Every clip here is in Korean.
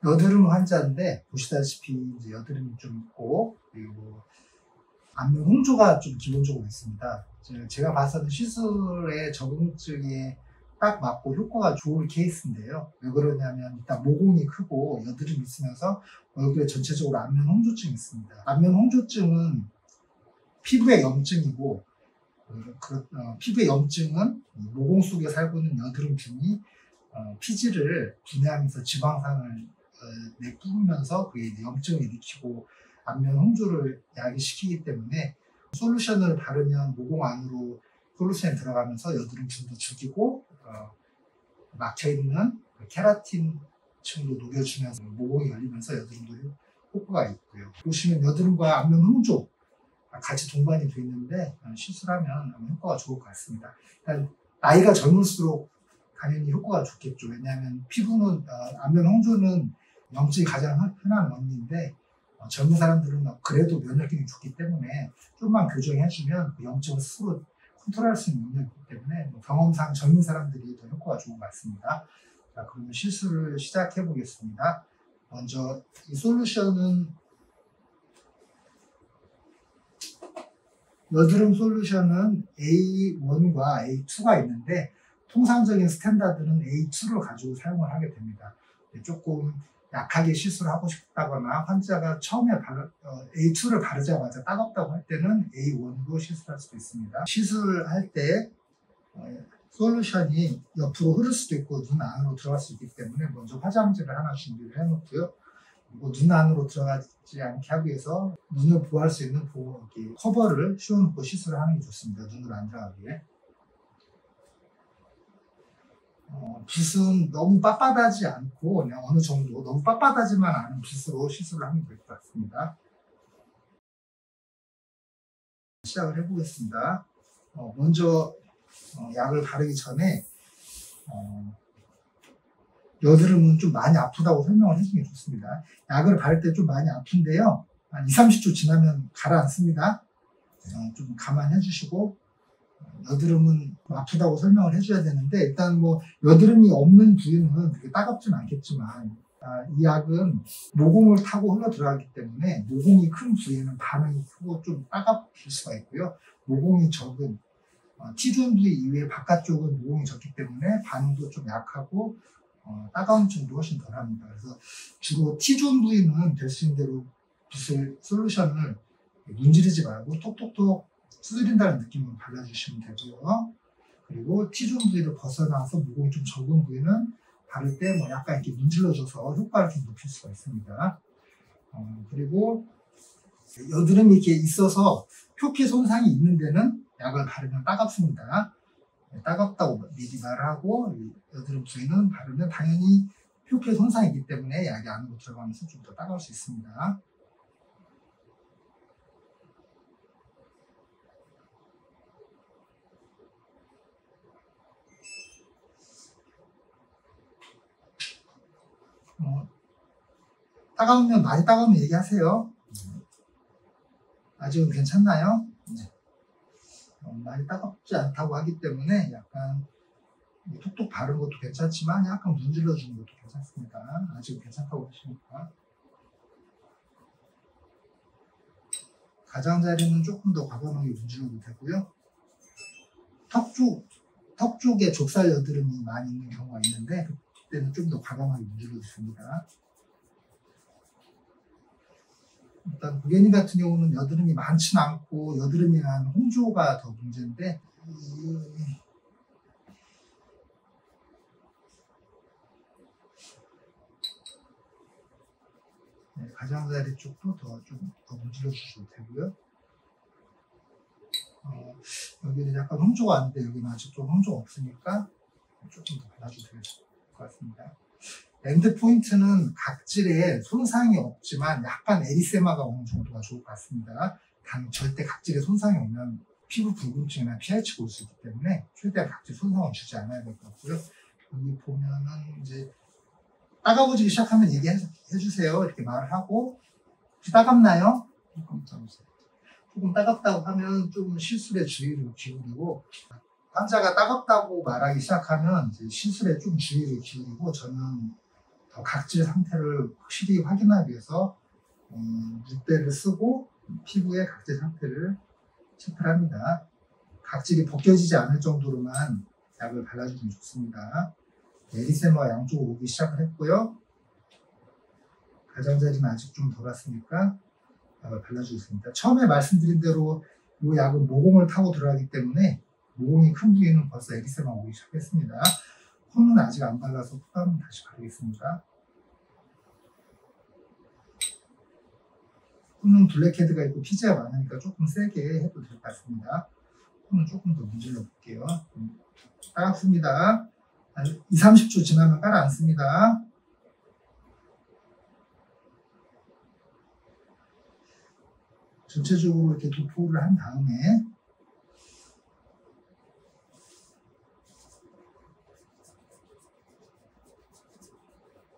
여드름 환자인데 보시다시피 이제 여드름이 좀 있고 그리고 안면 홍조가 좀 기본적으로 있습니다. 제가 봐서는 시술에 적응증에 딱 맞고 효과가 좋을 케이스인데요. 왜 그러냐면 일단 모공이 크고 여드름이 있으면서 얼굴에 전체적으로 안면 홍조증이 있습니다. 안면 홍조증은 피부의 염증이고 피부의 염증은 모공 속에 살고 있는 여드름균이 피지를 분해하면서 지방산을 내뿜으면서 그게 이제 염증을 일으키고 안면 홍조를 야기시키기 때문에 솔루션을 바르면 모공 안으로 솔루션이 들어가면서 여드름균도 죽이고 막혀있는 케라틴 층도 녹여주면서 모공이 열리면서 여드름도 효과가 있고요. 보시면 여드름과 안면 홍조 같이 동반이 되어 있는데 시술하면 효과가 좋을 것 같습니다. 일단 나이가 젊을수록 당연히 효과가 좋겠죠. 왜냐하면 피부는 안면 홍조는 염증이 가장 흔한 원인인데 젊은 사람들은 그래도 면역력이 좋기 때문에 좀만 교정해주면 그 염증을 스스로 컨트롤할 수 있는 능력이 있기 때문에 경험상 젊은 사람들이 더 효과가 좋은 것 같습니다. 자, 그러면 시술을 시작해 보겠습니다. 먼저 이 솔루션은 여드름 솔루션은 A1과 A2가 있는데 통상적인 스탠다드는 A2를 가지고 사용을 하게 됩니다. 조금 약하게 시술하고 싶다거나 환자가 처음에 A2를 바르자마자 따갑다고 할 때는 A1으로 시술할 수도 있습니다. 시술할 때 솔루션이 옆으로 흐를 수도 있고 눈 안으로 들어갈 수 있기 때문에 먼저 화장지를 하나 준비를 해 놓고요. 그리고 눈 안으로 들어가지 않게 하기 위해서 눈을 보호할 수 있는 커버를 씌워놓고 시술을 하는 게 좋습니다. 눈으로 안 들어가기에. 빗은 너무 빳빳하지 않고 그냥 어느 정도 너무 빳빳하지만 않은 빗으로 시술을 하면 될 것 같습니다. 시작을 해보겠습니다. 먼저 약을 바르기 전에 여드름은 좀 많이 아프다고 설명을 해주는 게 좋습니다. 약을 바를 때 좀 많이 아픈데요. 한 2~30초 지나면 가라앉습니다. 좀 감안해 주시고 여드름은 아프다고 설명을 해줘야 되는데 일단 뭐 여드름이 없는 부위는 그렇게 따갑진 않겠지만 이 약은 모공을 타고 흘러 들어가기 때문에 모공이 큰 부위에는 반응이 크고 좀 따갑힐 수가 있고요. 모공이 적은 T존 부위 이외에 바깥쪽은 모공이 적기 때문에 반응도 좀 약하고 따가운 층도 훨씬 덜합니다. 그래서 주로 T존 부위는 될 수 있는 대로 솔루션을 문지르지 말고 톡톡톡 두드린다는 느낌으로 발라주시면 되고요. 그리고 T존 부위를 벗어나서 모공이 좀 적은 부위는 바를 때 뭐 약간 이렇게 문질러줘서 효과를 좀 높일 수가 있습니다. 그리고 여드름이 이렇게 있어서 표피 손상이 있는 데는 약을 바르면 따갑습니다. 따갑다고 미리 말하고 여드름 부위는 바르면 당연히 표피 손상이기 때문에 약이 안으로 들어가면서 좀 더 따가울 수 있습니다. 따가우면 많이 따가우면 얘기하세요. 아직은 괜찮나요? 많이 따갑지 않다고 하기 때문에 약간 톡톡 바른 것도 괜찮지만 약간 문질러 주는 것도 괜찮습니다. 아직은 괜찮다고 하시니까. 가장자리는 조금 더 과감하게 문질러도 되고요. 턱 쪽에 좁쌀 여드름이 많이 있는 경우가 있는데 그때는 좀 더 과감하게 문질러도 됩니다. 일단 고객님 같은 경우는 여드름이 많지는 않고 여드름에 의한 홍조가 더 문제인데 가장자리 쪽도 더 문질러 주셔도 되고요. 여기는 약간 홍조가 왔는데 여기는 아직 좀 홍조가 없으니까 조금 더 발라줘도 될 것 같습니다. 엔드 포인트는 각질에 손상이 없지만 약간 에리세마가 오는 정도가 좋을 것 같습니다. 단 절대 각질에 손상이 오면 피부 붉은증이나 pH가 올 수 있기 때문에 최대한 각질 손상을 주지 않아야 될 것 같고요. 여기 보면은 이제 따가워지기 시작하면 얘기해 주세요. 이렇게 말을 하고 혹시 따갑나요? 조금 따갑다고 하면 좀 시술에 주의를 기울이고 환자가 따갑다고 말하기 시작하면 이제 시술에 좀 주의를 기울이고 저는 더 각질 상태를 확실히 확인하기 위해서 6배를 쓰고 피부의 각질 상태를 체크를 합니다. 각질이 벗겨지지 않을 정도로만 약을 발라주면 좋습니다. 에리세마 양쪽으로 오기 시작을 했고요. 가장자리는 아직 좀 덜 왔으니까 약을 발라주겠습니다. 처음에 말씀드린 대로 이 약은 모공을 타고 들어가기 때문에 모공이 큰 부위는 벌써 에리세마 오기 시작했습니다. 코는 아직 안 발라서 코감은 다시 바르겠습니다. 코는 블랙헤드가 있고 피지가 많으니까 조금 세게 해도 될 것 같습니다. 코는 조금 더 문질러 볼게요. 따갑습니다. 2, 30초 지나면 깔아앉습니다. 전체적으로 이렇게 도포를 한 다음에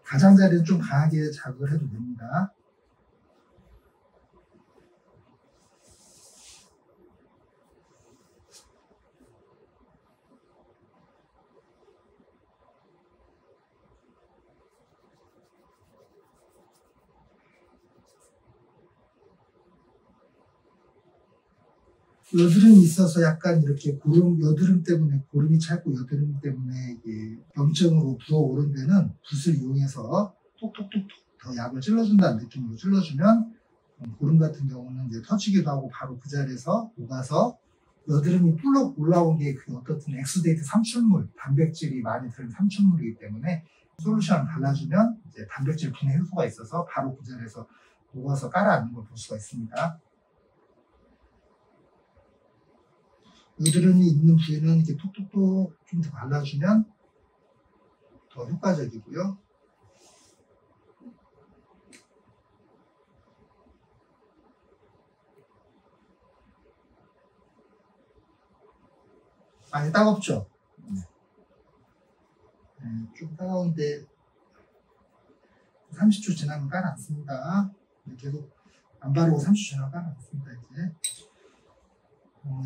가장자리는 좀 강하게 자극을 해도 됩니다. 여드름이 있어서 약간 이렇게 여드름 때문에 고름이 찰고 여드름 때문에 이게 염증으로 부어오른 데는 붓을 이용해서 톡톡톡톡 더 약을 찔러준다는 느낌으로 찔러주면 고름 같은 경우는 이제 터지기도 하고 바로 그 자리에서 녹아서 여드름이 뿔럭 올라온 게 그 어떻든 엑스데이트 삼출물, 단백질이 많이 들은 삼출물이기 때문에 솔루션을 발라주면 이제 단백질 분해 효소가 있어서 바로 그 자리에서 녹아서 깔아앉는 걸 볼 수가 있습니다. 여드름이 있는 부위는 이렇게 톡톡톡 좀 더 발라주면 더 효과적이고요. 많이 따갑죠? 네, 좀 따가운데 30초 지나면 깔아앉습니다. 계속 안 바르고 30초 지나면 깔아앉습니다. 이제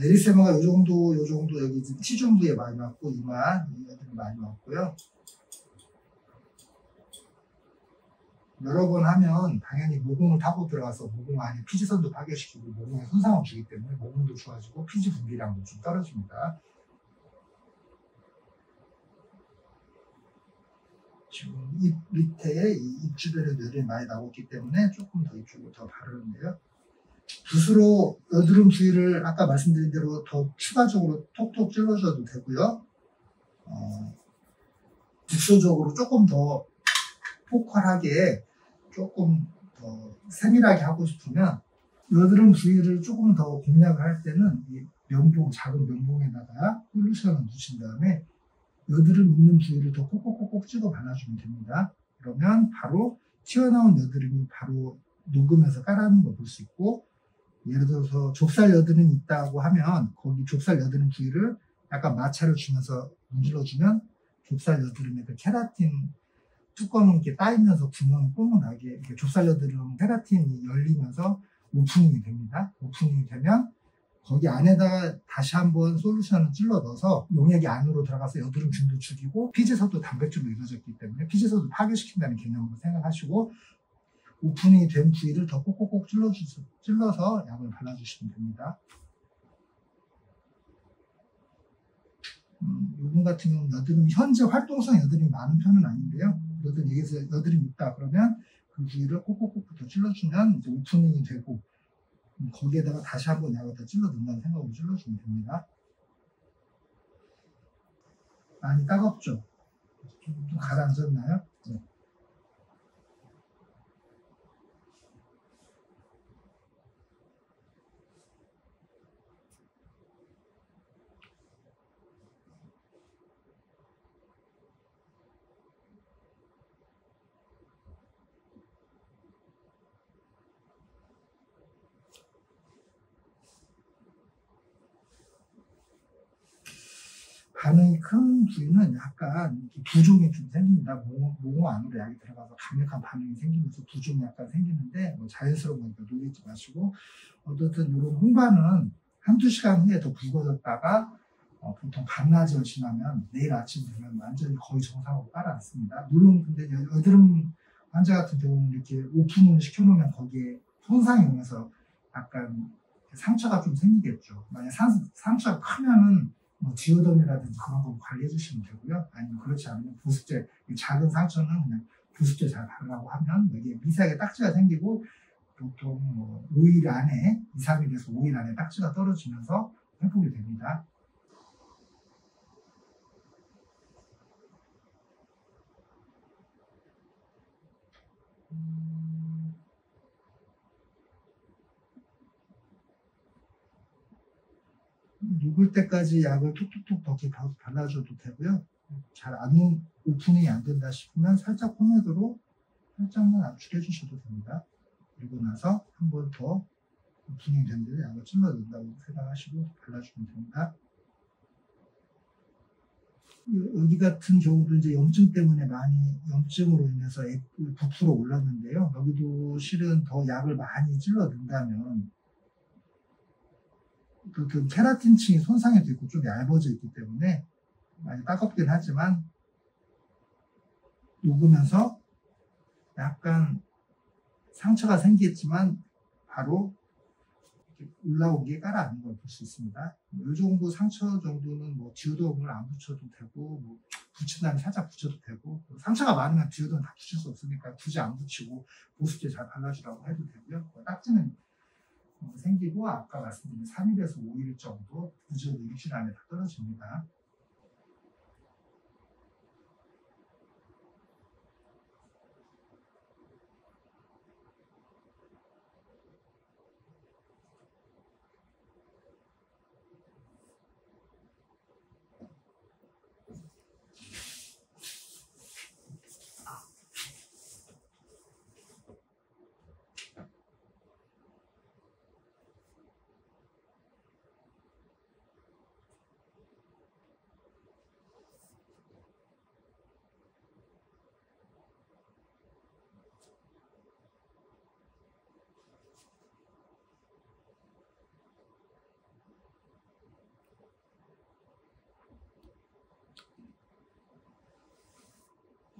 에리세마가 요 정도 여기 지금 T존 부위에 많이 왔고 이마 여드름 많이 왔고요. 여러 번 하면 당연히 모공을 타고 들어가서 모공 안에 피지선도 파괴시키고 모공에 손상을 주기 때문에 모공도 좋아지고 피지 분비량도 좀 떨어집니다. 지금 입 밑에 입 주변에 여드름이 많이 나고 있기 때문에 조금 더 이쪽으로 더 바르는데요. 붓으로 여드름 부위를 아까 말씀드린 대로 더 추가적으로 톡톡 찔러줘도 되고요. 국소적으로 조금 더 포컬하게 조금 더 세밀하게 하고 싶으면 여드름 부위를 조금 더 공략을 할 때는 이 면봉, 작은 면봉에다가 솔루션을 묻힌 다음에 여드름 있는 부위를 더 꼭꼭꼭꼭 찍어 발라주면 됩니다. 그러면 바로 튀어나온 여드름이 바로 녹으면서 깔아놓은 걸 볼 수 있고, 예를 들어서 좁쌀 여드름이 있다고 하면 거기 좁쌀 여드름 부위를 약간 마찰을 주면서 문질러주면 좁쌀 여드름의 그 케라틴 뚜껑이 이렇게 따이면서 구멍이 뽕 나게 이렇게 좁쌀 여드름 케라틴이 열리면서 오프닝이 됩니다. 오프닝이 되면 거기 안에다가 다시 한번 솔루션을 찔러 넣어서 용액이 안으로 들어가서 여드름 균도 죽이고 피지선도 단백질로 이루어졌기 때문에 피지선도 파괴시킨다는 개념으로 생각하시고 오프닝이 된 부위를 더 꼭꼭꼭 찔러서 약을 발라주시면 됩니다. 이분 같은 경우는 여드름이 현재 활동성 여드름이 많은 편은 아닌데요. 그래도 여기서 여드름이 있다 그러면 그 부위를 꼭꼭꼭 더 찔러주면 이제 오프닝이 되고 거기에다가 다시 한번 약을 더 찔러 넣는다는 생각으로 찔러주면 됩니다. 많이 따갑죠? 좀 가라앉았나요? 네. 반응이 큰 부위는 약간 부종이 좀 생깁니다. 모공 안으로 약이 들어가서 강력한 반응이 생기면서 부종이 약간 생기는데 자연스러운 거니까 놀리지 마시고 어쨌든 이런 홍반은 한두 시간 후에 더 붉어졌다가 보통 반나절 지나면 내일 아침 되면 완전히 거의 정상으로 깔아앉습니다. 물론 근데 여드름 환자 같은 경우는 이렇게 오픈을 시켜놓으면 거기에 손상이 오면서 약간 상처가 좀 생기겠죠. 만약 상처가 크면은 뭐 디오덤이라든지 그런 거 관리해 주시면 되고요. 아니면 그렇지 않으면 보습제, 작은 상처는 그냥 보습제 잘 바르라고 하면 여기에 미세하게 딱지가 생기고 보통 뭐 5일 안에 2, 3일에서 5일 안에 딱지가 떨어지면서 회복이 됩니다. 녹을 때까지 약을 톡톡톡 더 발라줘도 되고요. 잘 안 오프닝이 안 된다 싶으면 살짝 포매드로 살짝만 압축해 주셔도 됩니다. 그리고 나서 한 번 더 오프닝 된 데에 약을 찔러 넣는다고 생각하시고 발라주면 됩니다. 여기 같은 경우도 이제 염증 때문에 많이 염증으로 인해서 부풀어 올랐는데요. 여기도 실은 더 약을 많이 찔러 넣는다면 그 케라틴층이 손상이 되고 좀 얇아져 있기 때문에 많이 따갑긴 하지만 녹으면서 약간 상처가 생기겠지만 바로 올라오기에 깔아앉는 걸 볼 수 있습니다. 이 정도 상처 정도는 뭐 디오덤을 안 붙여도 되고 뭐 붙인다면 살짝 붙여도 되고 상처가 많으면 디오덤 다 붙일 수 없으니까 굳이 안 붙이고 보습제 잘 발라주라고 해도 되고요. 딱지는 생기고 아까 말씀드린 3일에서 5일 정도 늦어도 일주일 안에 다 떨어집니다.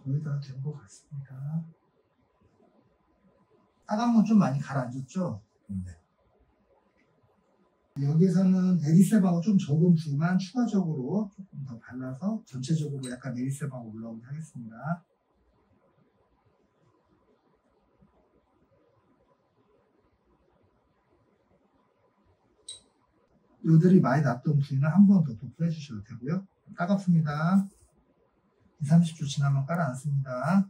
거의 다 된 것 같습니다. 따가운 건 좀 많이 가라앉았죠? 네. 여기서는 에리세바가 좀 적은 부위만 추가적으로 조금 더 발라서 전체적으로 약간 에리세바가 올라오게 하겠습니다. 요들이 많이 났던 부위는 한 번 더 도포해 주셔도 되고요. 따갑습니다. 2, 30초 지나면 깔아앉습니다.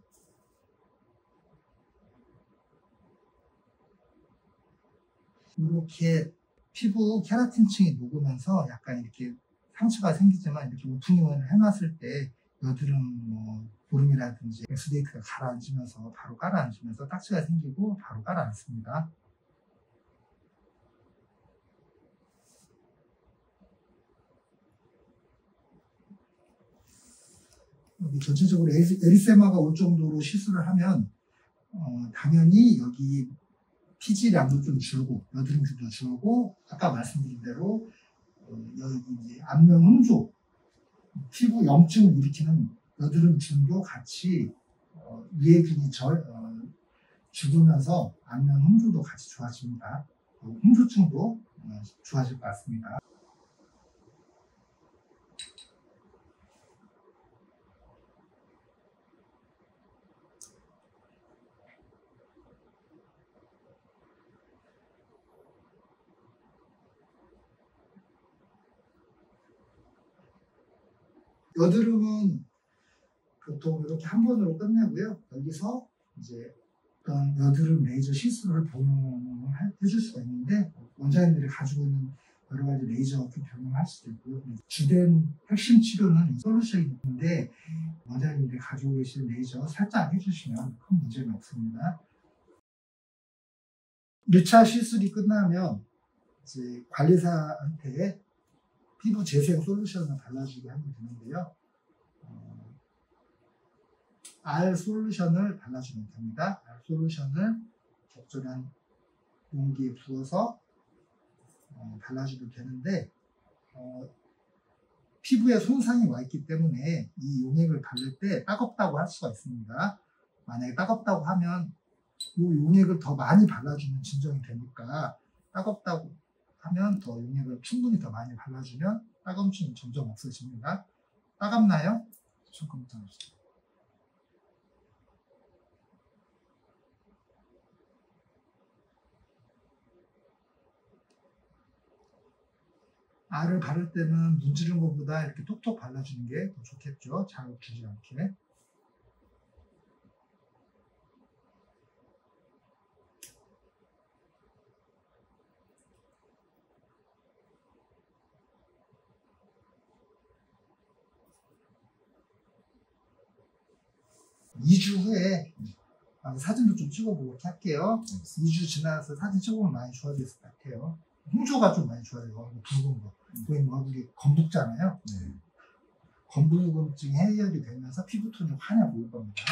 이렇게 피부 케라틴층이 녹으면서 약간 이렇게 상처가 생기지만 이렇게 오프닝을 해놨을 때 여드름 뭐 보름이라든지 엑스데이트가 가라앉으면서 바로 깔아앉으면서 딱지가 생기고 바로 깔아앉습니다. 여기 전체적으로 에리세마가 올 정도로 시술을 하면 당연히 여기 피지량도 좀 줄고 여드름도 줄고 아까 말씀드린 대로 여기 이제 안면 홍조 피부 염증을 일으키는 여드름균도 같이 유해균이 죽으면서 안면 홍조도 같이 좋아집니다. 홍조증도 좋아질 것 같습니다. 여드름은 보통 이렇게 한 번으로 끝내고요. 여기서 이제 어떤 여드름 레이저 시술을 병용해줄 수가 있는데 원장님들이 가지고 있는 여러 가지 레이저 병용할 수도 있고요. 주된 핵심 치료는 솔루션인데 원장님들이 가지고 계신 레이저 살짝 해주시면 큰 문제는 없습니다. 1차 시술이 끝나면 이제 관리사한테 피부 재생 솔루션을 발라주게 하면 되는데요. R 솔루션을 발라주면 됩니다. R 솔루션을 적절한 용기에 부어서 발라주면 되는데 피부에 손상이 와 있기 때문에 이 용액을 바를 때 따갑다고 할 수가 있습니다. 만약에 따갑다고 하면 이 용액을 더 많이 발라주면 진정이 되니까 따갑다고 하면 더 용액을 충분히 더 많이 발라주면 따가움증이 점점 없어집니다. 따갑나요? 잠깐만. 알을 바를 때는 문지르는 것보다 이렇게 톡톡 발라주는 게 더 좋겠죠. 자극 주지 않게. (2주) 후에 사진도 좀 찍어보고 이렇게 할게요. 2주 지나서 사진 찍어보면 많이 좋아졌을 것 같아요. 홍조가 좀 많이 좋아져요. 붉은 거. 거의 뭐 이게 검붉잖아요. 네. 검붉음증이 해결이 되면서 피부톤이 환해 보일 겁니다.